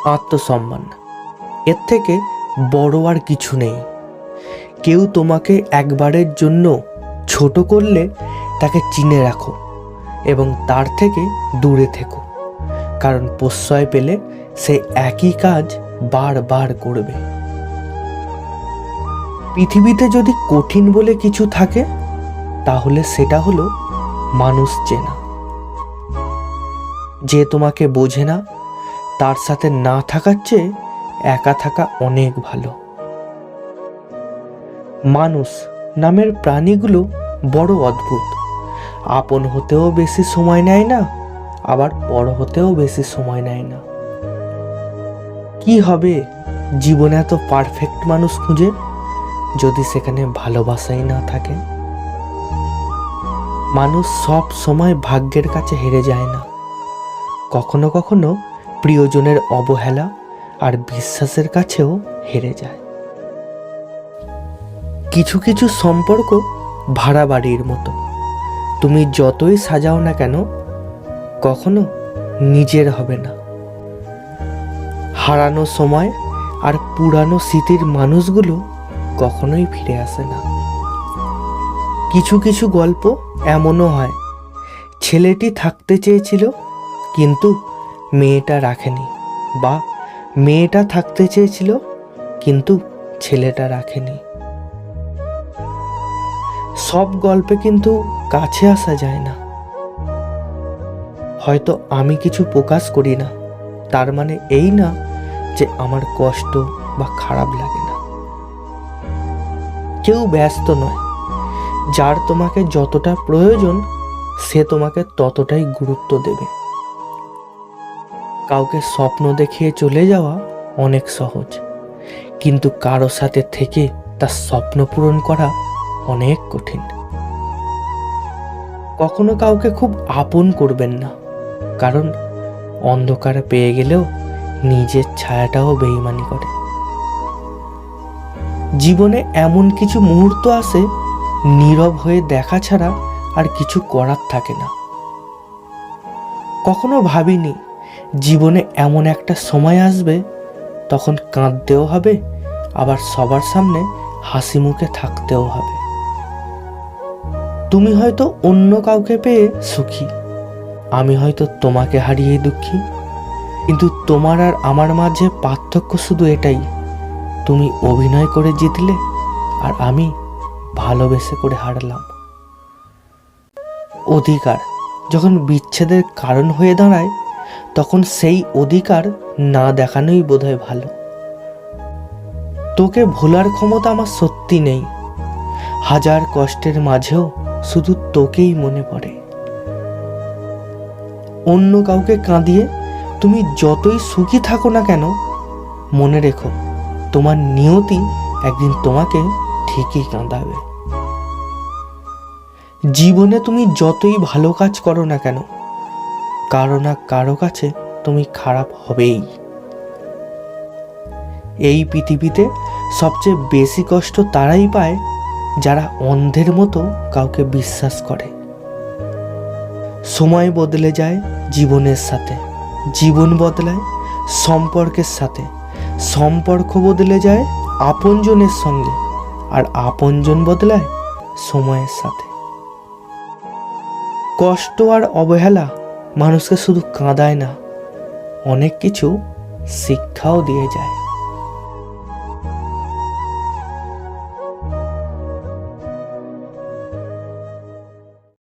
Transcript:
আত্মসম্মান, এর থেকে বড় আর কিছু নেই। কেউ তোমাকে একবারের জন্য ছোট করলে তাকে চিনে রাখো এবং তার থেকে দূরে থেকো, কারণ প্রশ্রয় পেলে সে একই কাজ বারবার করবে। পৃথিবীতে যদি কঠিন বলে কিছু থাকে তাহলে সেটা হলো মানুষ চেনা। যে তোমাকে বোঝে না তার সাথে না থাকার চেয়ে একা থাকা অনেক ভালো। মানুষ নামের প্রাণীগুলো বড় অদ্ভুত। আপন হতেও বেশি সময় নেয় না, আবার পর হতেও বেশি সময় নেয় না। কি হবে জীবনে এত পারফেক্ট মানুষ খুঁজে যদি সেখানে ভালোবাসাই না থাকে? মানুষ সব সময় ভাগ্যের কাছে হেরে যায় না, কখনো কখনো প্রিয়জনের অবহেলা আর বিশ্বাসের কাছেও হেরে যায়। কিছু কিছু সম্পর্ক ভাড়া বাড়ির মতো, তুমি যতই সাজাও না কেন কখনো নিজের হবে না। হারানো সময় আর পুরানো স্মৃতির মানুষগুলো কখনোই ফিরে আসে না। কিছু কিছু গল্প এমনও হয়, ছেলেটি থাকতে চেয়েছিল কিন্তু মেয়েটা রাখেনি, বা মেয়েটা থাকতে চেয়েছিল কিন্তু ছেলেটা রাখেনি। সব গল্পে কিন্তু কাছে আসা যায় না। হয়তো আমি কিছু প্রকাশ করি না তার মানে এই না যে আমার কষ্ট বা খারাপ লাগে না। কেউ ব্যস্ত নয়, যার তোমাকে যতটা প্রয়োজন সে তোমাকে ততটাই গুরুত্ব দেবে। কাউকে স্বপ্ন দেখিয়ে চলে যাওয়া অনেক সহজ, কিন্তু কারো সাথে থেকে তার স্বপ্ন পূরণ করা অনেক কঠিন। কখনো কাউকে খুব আপন করবেন না, কারণ অন্ধকারে পেয়ে গেলেও নিজের ছায়াটাও বেঈমানি করে। জীবনে এমন কিছু মুহূর্ত আসে নীরব হয়ে দেখা ছাড়া আর কিছু করার থাকে না। কখনো ভাবিনি জীবনে এমন একটা সময় আসবে তখন কাঁদতেও হবে, আবার সবার সামনে হাসি মুখে থাকতেও হবে। তুমি হয়তো অন্য কাউকে পেয়ে সুখী, আমি হয়তো তোমাকে হারিয়ে দুঃখী, কিন্তু তোমার আর আমার মাঝে পার্থক্য শুধু এটাই, তুমি অভিনয় করে জিতলে আর আমি ভালোবেসে করে হারলাম। অধিকার যখন বিচ্ছেদের কারণ হয়ে দাঁড়ায় তখন সেই অধিকার না দেখানোই বোধহয় ভালো। তোকে ভোলার ক্ষমতা আমার সত্যি নেই, হাজার কষ্টের মাঝেও শুধু তোকেই মনে পড়ে। অন্য কাউকে কাঁদিয়ে তুমি যতই সুখী থাকো না কেন, মনে রেখো তোমার নিয়তি একদিন তোমাকে ঠিকই কাঁদাবে। জীবনে তুমি যতই ভালো কাজ করো না কেন, কারো না কারো কাছে তুমি খারাপ হবেই। এই পৃথিবীতে সবচেয়ে বেশি কষ্ট তারাই পায় যারা অন্ধের মতো কাউকে বিশ্বাস করে। সময় বদলে যায় জীবনের সাথে, জীবন বদলায় সম্পর্কের সাথে, সম্পর্ক বদলে যায় আপনজনের সঙ্গে, আর আপনজন বদলায় সময়ের সাথে। কষ্ট আর অবহেলা মানুষকে শুধু কাঁদায় না, অনেক কিছু শিক্ষাও দিয়ে যায়।